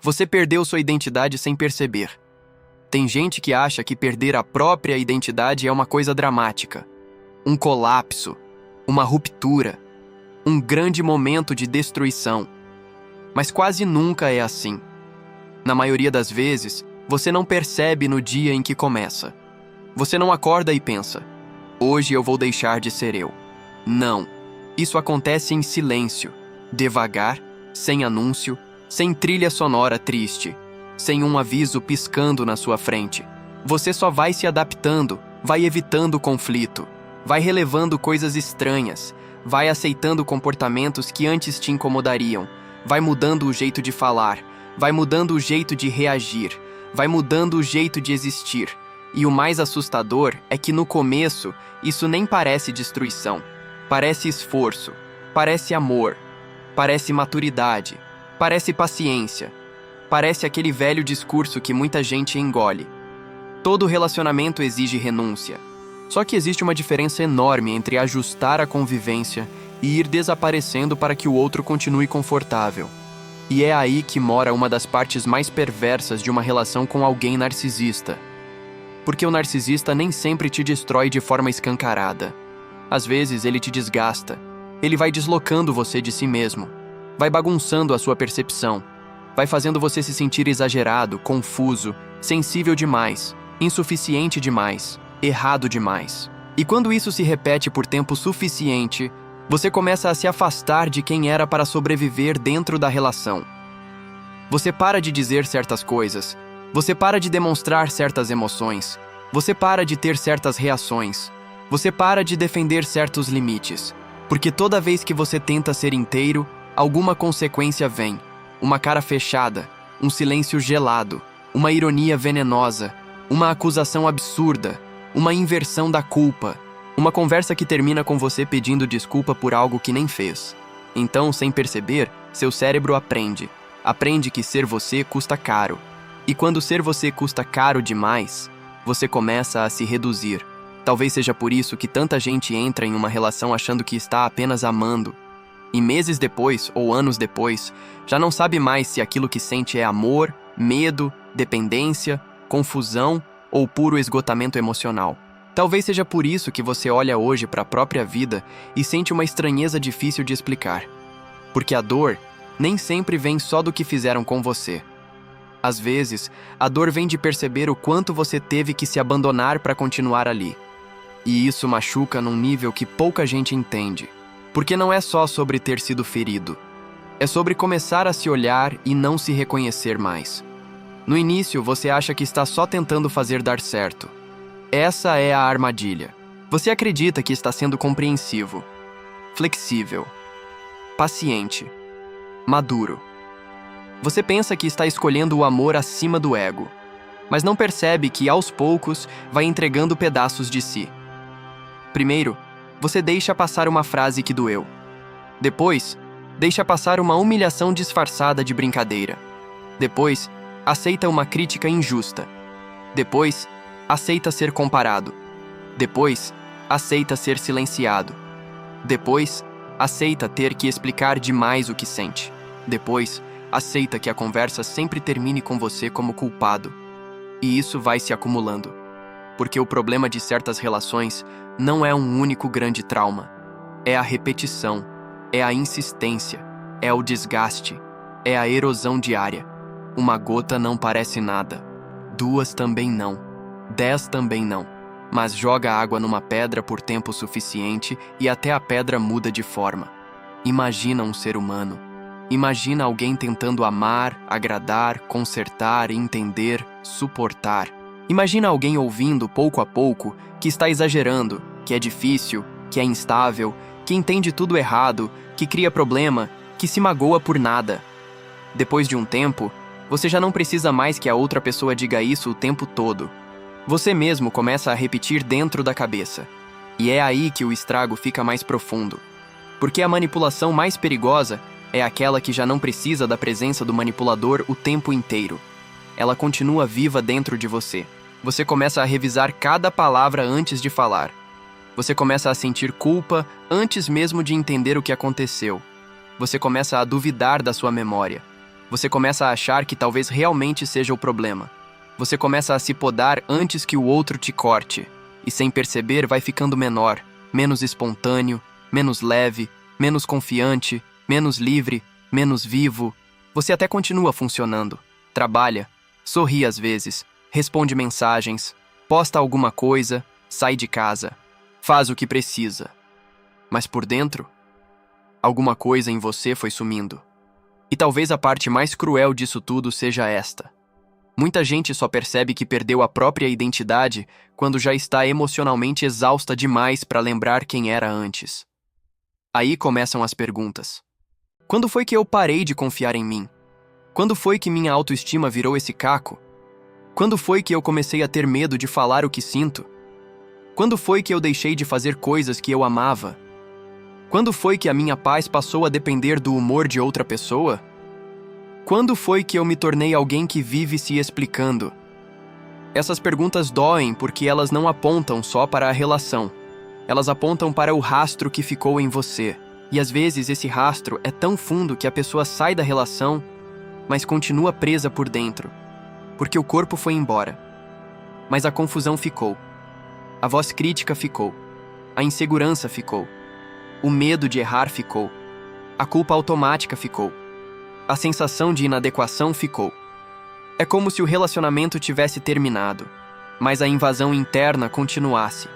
Você perdeu sua identidade sem perceber. Tem gente que acha que perder a própria identidade é uma coisa dramática. Um colapso, uma ruptura, um grande momento de destruição. Mas quase nunca é assim. Na maioria das vezes, você não percebe no dia em que começa. Você não acorda e pensa, hoje eu vou deixar de ser eu. Não. Isso acontece em silêncio, devagar, sem anúncio, sem trilha sonora triste, sem um aviso piscando na sua frente. Você só vai se adaptando, vai evitando o conflito, vai relevando coisas estranhas, vai aceitando comportamentos que antes te incomodariam, vai mudando o jeito de falar, vai mudando o jeito de reagir, vai mudando o jeito de existir. E o mais assustador é que no começo, isso nem parece destruição. Parece esforço, parece amor, parece maturidade, parece paciência, parece aquele velho discurso que muita gente engole. Todo relacionamento exige renúncia. Só que existe uma diferença enorme entre ajustar a convivência e ir desaparecendo para que o outro continue confortável. E é aí que mora uma das partes mais perversas de uma relação com alguém narcisista. Porque o narcisista nem sempre te destrói de forma escancarada. Às vezes ele te desgasta. Ele vai deslocando você de si mesmo. Vai bagunçando a sua percepção. Vai fazendo você se sentir exagerado, confuso, sensível demais, insuficiente demais, errado demais. E quando isso se repete por tempo suficiente, você começa a se afastar de quem era para sobreviver dentro da relação. Você para de dizer certas coisas. Você para de demonstrar certas emoções. Você para de ter certas reações. Você para de defender certos limites. Porque toda vez que você tenta ser inteiro, alguma consequência vem. Uma cara fechada, um silêncio gelado, uma ironia venenosa, uma acusação absurda, uma inversão da culpa, uma conversa que termina com você pedindo desculpa por algo que nem fez. Então, sem perceber, seu cérebro aprende. Aprende que ser você custa caro. E quando ser você custa caro demais, você começa a se reduzir. Talvez seja por isso que tanta gente entra em uma relação achando que está apenas amando. E meses depois, ou anos depois, já não sabe mais se aquilo que sente é amor, medo, dependência, confusão ou puro esgotamento emocional. Talvez seja por isso que você olha hoje para a própria vida e sente uma estranheza difícil de explicar. Porque a dor nem sempre vem só do que fizeram com você. Às vezes, a dor vem de perceber o quanto você teve que se abandonar para continuar ali. E isso machuca num nível que pouca gente entende. Porque não é só sobre ter sido ferido. É sobre começar a se olhar e não se reconhecer mais. No início, você acha que está só tentando fazer dar certo. Essa é a armadilha. Você acredita que está sendo compreensivo, flexível, paciente, maduro. Você pensa que está escolhendo o amor acima do ego, mas não percebe que, aos poucos, vai entregando pedaços de si. Primeiro, você deixa passar uma frase que doeu. Depois, deixa passar uma humilhação disfarçada de brincadeira. Depois, aceita uma crítica injusta. Depois, aceita ser comparado. Depois, aceita ser silenciado. Depois, aceita ter que explicar demais o que sente. Depois, aceita que a conversa sempre termine com você como culpado. E isso vai se acumulando. Porque o problema de certas relações não é um único grande trauma. É a repetição, é a insistência, é o desgaste, é a erosão diária. Uma gota não parece nada. 2 também não. 10 também não. Mas joga água numa pedra por tempo suficiente e até a pedra muda de forma. Imagina um ser humano. Imagina alguém tentando amar, agradar, consertar, entender, suportar. Imagina alguém ouvindo pouco a pouco que está exagerando, que é difícil, que é instável, que entende tudo errado, que cria problema, que se magoa por nada. Depois de um tempo, você já não precisa mais que a outra pessoa diga isso o tempo todo. Você mesmo começa a repetir dentro da cabeça. E é aí que o estrago fica mais profundo. Porque a manipulação mais perigosa é aquela que já não precisa da presença do manipulador o tempo inteiro. Ela continua viva dentro de você. Você começa a revisar cada palavra antes de falar. Você começa a sentir culpa antes mesmo de entender o que aconteceu. Você começa a duvidar da sua memória. Você começa a achar que talvez realmente seja o problema. Você começa a se podar antes que o outro te corte, e sem perceber vai ficando menor, menos espontâneo, menos leve, menos confiante, menos livre, menos vivo. Você até continua funcionando, trabalha, sorri às vezes, responde mensagens, posta alguma coisa, sai de casa, faz o que precisa. Mas por dentro, alguma coisa em você foi sumindo. E talvez a parte mais cruel disso tudo seja esta. Muita gente só percebe que perdeu a própria identidade quando já está emocionalmente exausta demais para lembrar quem era antes. Aí começam as perguntas. Quando foi que eu parei de confiar em mim? Quando foi que minha autoestima virou esse caco? Quando foi que eu comecei a ter medo de falar o que sinto? Quando foi que eu deixei de fazer coisas que eu amava? Quando foi que a minha paz passou a depender do humor de outra pessoa? Quando foi que eu me tornei alguém que vive se explicando? Essas perguntas doem porque elas não apontam só para a relação. Elas apontam para o rastro que ficou em você. E às vezes esse rastro é tão fundo que a pessoa sai da relação, mas continua presa por dentro, porque o corpo foi embora. Mas a confusão ficou. A voz crítica ficou. A insegurança ficou. O medo de errar ficou. A culpa automática ficou. A sensação de inadequação ficou. É como se o relacionamento tivesse terminado, mas a invasão interna continuasse.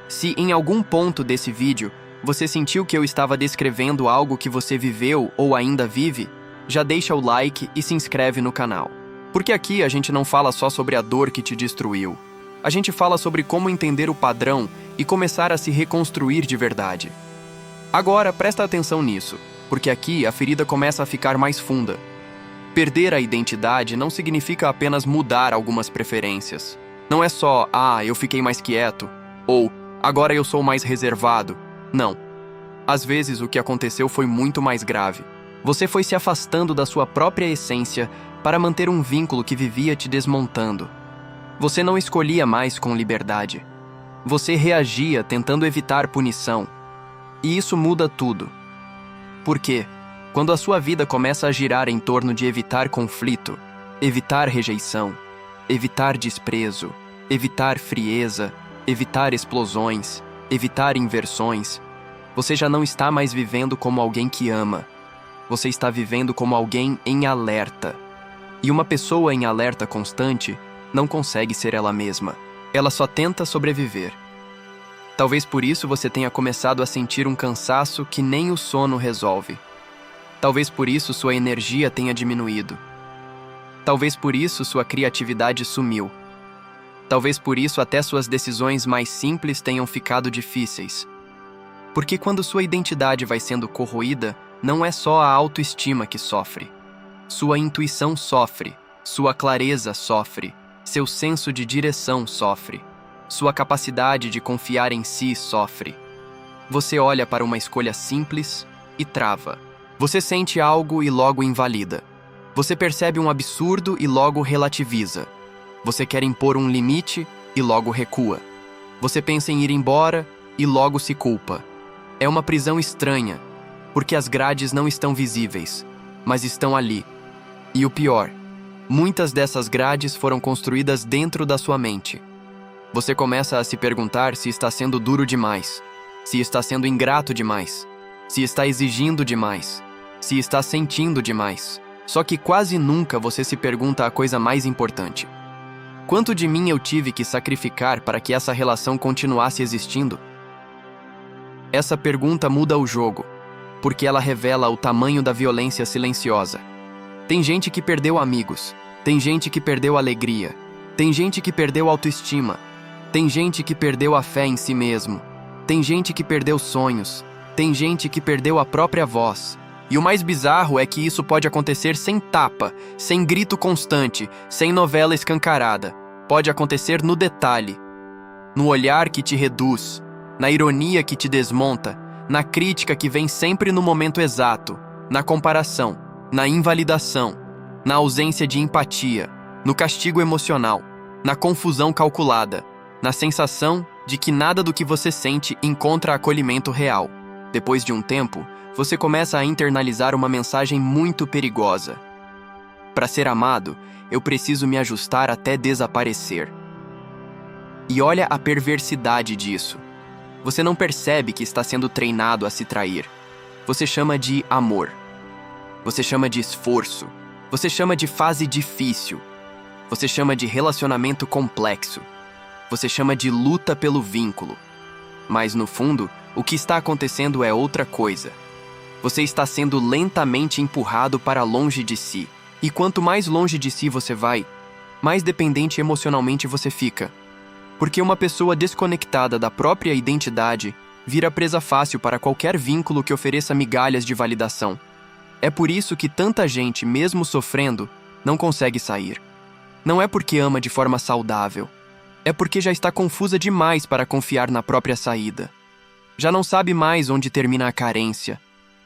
Se em algum ponto desse vídeo você sentiu que eu estava descrevendo algo que você viveu ou ainda vive, já deixa o like e se inscreve no canal. Porque aqui a gente não fala só sobre a dor que te destruiu. A gente fala sobre como entender o padrão e começar a se reconstruir de verdade. Agora, presta atenção nisso, porque aqui a ferida começa a ficar mais funda. Perder a identidade não significa apenas mudar algumas preferências. Não é só, eu fiquei mais quieto, ou agora eu sou mais reservado. Não. Às vezes o que aconteceu foi muito mais grave. Você foi se afastando da sua própria essência para manter um vínculo que vivia te desmontando. Você não escolhia mais com liberdade. Você reagia tentando evitar punição. E isso muda tudo. Por quê? Quando a sua vida começa a girar em torno de evitar conflito, evitar rejeição, evitar desprezo, evitar frieza, evitar explosões, evitar inversões, você já não está mais vivendo como alguém que ama. Você está vivendo como alguém em alerta. E uma pessoa em alerta constante não consegue ser ela mesma. Ela só tenta sobreviver. Talvez por isso você tenha começado a sentir um cansaço que nem o sono resolve. Talvez por isso sua energia tenha diminuído. Talvez por isso sua criatividade sumiu. Talvez por isso até suas decisões mais simples tenham ficado difíceis. Porque quando sua identidade vai sendo corroída, não é só a autoestima que sofre. Sua intuição sofre, sua clareza sofre, seu senso de direção sofre, sua capacidade de confiar em si sofre. Você olha para uma escolha simples e trava. Você sente algo e logo invalida. Você percebe um absurdo e logo relativiza. Você quer impor um limite e logo recua. Você pensa em ir embora e logo se culpa. É uma prisão estranha, porque as grades não estão visíveis, mas estão ali. E o pior, muitas dessas grades foram construídas dentro da sua mente. Você começa a se perguntar se está sendo duro demais, se está sendo ingrato demais, se está exigindo demais, se está sentindo demais. Só que quase nunca você se pergunta a coisa mais importante. Quanto de mim eu tive que sacrificar para que essa relação continuasse existindo? Essa pergunta muda o jogo, porque ela revela o tamanho da violência silenciosa. Tem gente que perdeu amigos, tem gente que perdeu alegria, tem gente que perdeu autoestima, tem gente que perdeu a fé em si mesmo, tem gente que perdeu sonhos, tem gente que perdeu a própria voz. E o mais bizarro é que isso pode acontecer sem tapa, sem grito constante, sem novela escancarada. Pode acontecer no detalhe, no olhar que te reduz, na ironia que te desmonta, na crítica que vem sempre no momento exato, na comparação, na invalidação, na ausência de empatia, no castigo emocional, na confusão calculada, na sensação de que nada do que você sente encontra acolhimento real. Depois de um tempo, você começa a internalizar uma mensagem muito perigosa. Para ser amado, eu preciso me ajustar até desaparecer. E olha a perversidade disso. Você não percebe que está sendo treinado a se trair. Você chama de amor. Você chama de esforço. Você chama de fase difícil. Você chama de relacionamento complexo. Você chama de luta pelo vínculo. Mas, no fundo, o que está acontecendo é outra coisa. Você está sendo lentamente empurrado para longe de si. E quanto mais longe de si você vai, mais dependente emocionalmente você fica. Porque uma pessoa desconectada da própria identidade vira presa fácil para qualquer vínculo que ofereça migalhas de validação. É por isso que tanta gente, mesmo sofrendo, não consegue sair. Não é porque ama de forma saudável. É porque já está confusa demais para confiar na própria saída. Já não sabe mais onde termina a carência,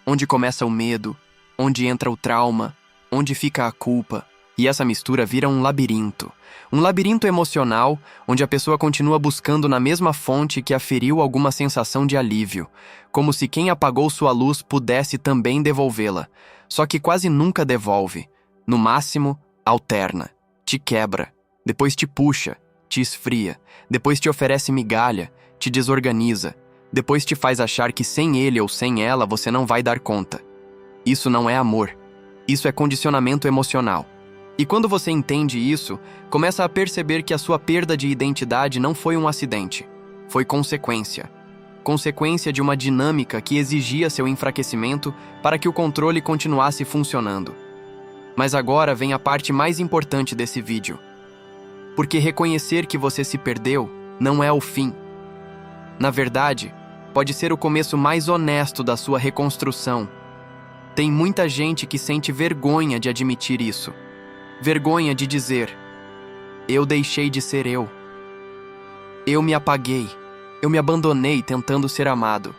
onde começa o medo, onde entra o trauma, onde fica a culpa. E essa mistura vira um labirinto. Um labirinto emocional, onde a pessoa continua buscando na mesma fonte que a feriu alguma sensação de alívio, como se quem apagou sua luz pudesse também devolvê-la. Só que quase nunca devolve. No máximo, alterna, te quebra, depois te puxa, te esfria, depois te oferece migalha, te desorganiza, depois te faz achar que sem ele ou sem ela você não vai dar conta. Isso não é amor. Isso é condicionamento emocional. E quando você entende isso, começa a perceber que a sua perda de identidade não foi um acidente. Foi consequência. Consequência de uma dinâmica que exigia seu enfraquecimento para que o controle continuasse funcionando. Mas agora vem a parte mais importante desse vídeo. Porque reconhecer que você se perdeu não é o fim. Na verdade, pode ser o começo mais honesto da sua reconstrução. Tem muita gente que sente vergonha de admitir isso. Vergonha de dizer: eu deixei de ser eu. Eu me apaguei. Eu me abandonei tentando ser amado.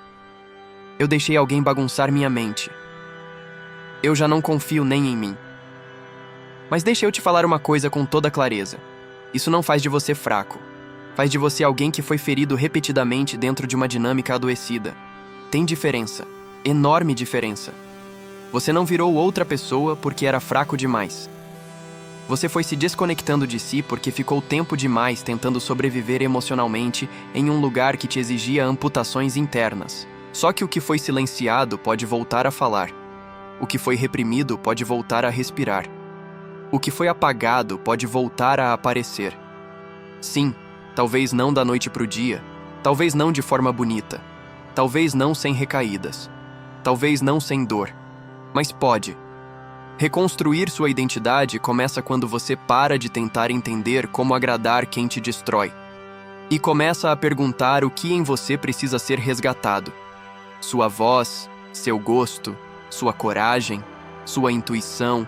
Eu deixei alguém bagunçar minha mente. Eu já não confio nem em mim. Mas deixa eu te falar uma coisa com toda clareza. Isso não faz de você fraco. Faz de você alguém que foi ferido repetidamente dentro de uma dinâmica adoecida. Tem diferença. Enorme diferença. Você não virou outra pessoa porque era fraco demais. Você foi se desconectando de si porque ficou tempo demais tentando sobreviver emocionalmente em um lugar que te exigia amputações internas. Só que o que foi silenciado pode voltar a falar. O que foi reprimido pode voltar a respirar. O que foi apagado pode voltar a aparecer. Sim, talvez não da noite pro dia, talvez não de forma bonita, talvez não sem recaídas, talvez não sem dor, mas pode. Reconstruir sua identidade começa quando você para de tentar entender como agradar quem te destrói e começa a perguntar o que em você precisa ser resgatado. Sua voz, seu gosto, sua coragem, sua intuição,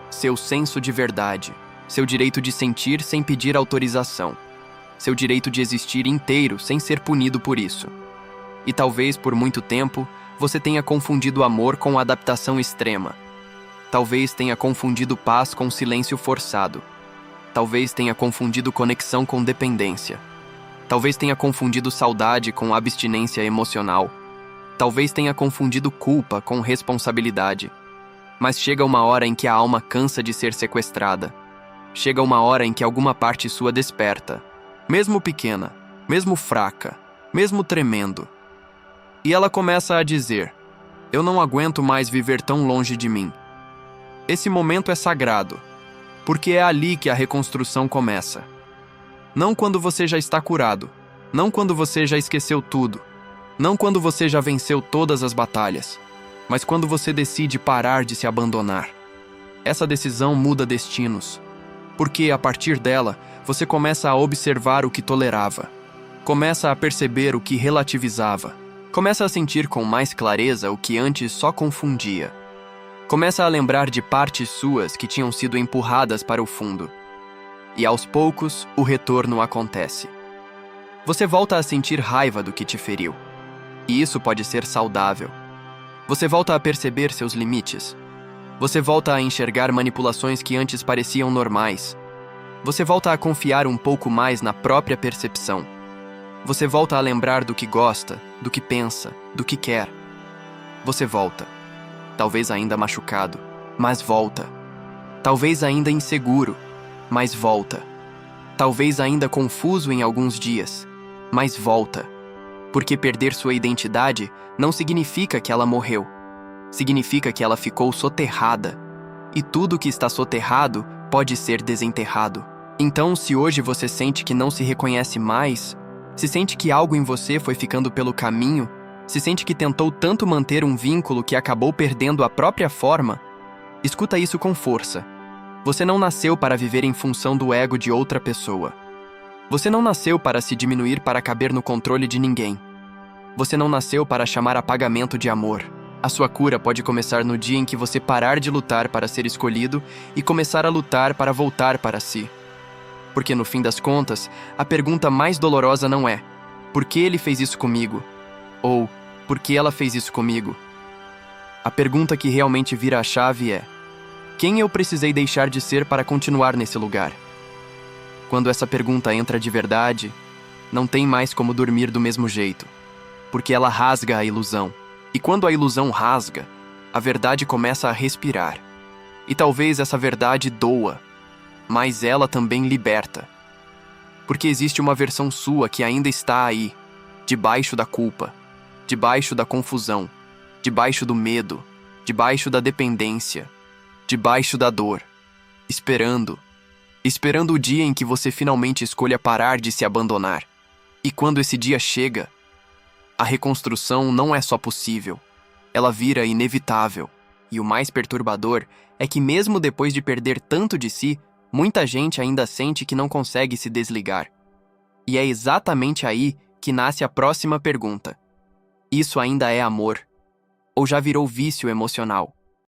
seu senso de verdade, seu direito de sentir sem pedir autorização, seu direito de existir inteiro sem ser punido por isso. E talvez por muito tempo você tenha confundido amor com adaptação extrema. Talvez tenha confundido paz com silêncio forçado. Talvez tenha confundido conexão com dependência. Talvez tenha confundido saudade com abstinência emocional. Talvez tenha confundido culpa com responsabilidade. Mas chega uma hora em que a alma cansa de ser sequestrada. Chega uma hora em que alguma parte sua desperta, mesmo pequena, mesmo fraca, mesmo tremendo. E ela começa a dizer: eu não aguento mais viver tão longe de mim. Esse momento é sagrado, porque é ali que a reconstrução começa. Não quando você já está curado, não quando você já esqueceu tudo, não quando você já venceu todas as batalhas, mas quando você decide parar de se abandonar. Essa decisão muda destinos, porque a partir dela você começa a observar o que tolerava, começa a perceber o que relativizava, começa a sentir com mais clareza o que antes só confundia. Começa a lembrar de partes suas que tinham sido empurradas para o fundo. E aos poucos, o retorno acontece. Você volta a sentir raiva do que te feriu. E isso pode ser saudável. Você volta a perceber seus limites. Você volta a enxergar manipulações que antes pareciam normais. Você volta a confiar um pouco mais na própria percepção. Você volta a lembrar do que gosta, do que pensa, do que quer. Você volta. Talvez ainda machucado, mas volta. Talvez ainda inseguro, mas volta. Talvez ainda confuso em alguns dias, mas volta. Porque perder sua identidade não significa que ela morreu. Significa que ela ficou soterrada. E tudo que está soterrado pode ser desenterrado. Então, se hoje você sente que não se reconhece mais, se sente que algo em você foi ficando pelo caminho, se sente que tentou tanto manter um vínculo que acabou perdendo a própria forma, escuta isso com força. Você não nasceu para viver em função do ego de outra pessoa. Você não nasceu para se diminuir para caber no controle de ninguém. Você não nasceu para chamar apagamento de amor. A sua cura pode começar no dia em que você parar de lutar para ser escolhido e começar a lutar para voltar para si. Porque no fim das contas, a pergunta mais dolorosa não é: por que ele fez isso comigo? Ou por que ela fez isso comigo? A pergunta que realmente vira a chave é: quem eu precisei deixar de ser para continuar nesse lugar? Quando essa pergunta entra de verdade, não tem mais como dormir do mesmo jeito, porque ela rasga a ilusão. E quando a ilusão rasga, a verdade começa a respirar. E talvez essa verdade doa, mas ela também liberta. Porque existe uma versão sua que ainda está aí, debaixo da culpa, debaixo da confusão, debaixo do medo, debaixo da dependência, debaixo da dor, esperando o dia em que você finalmente escolha parar de se abandonar. E quando esse dia chega, a reconstrução não é só possível, ela vira inevitável. E o mais perturbador é que mesmo depois de perder tanto de si, muita gente ainda sente que não consegue se desligar. E é exatamente aí que nasce a próxima pergunta. Isso ainda é amor? Ou já virou vício emocional?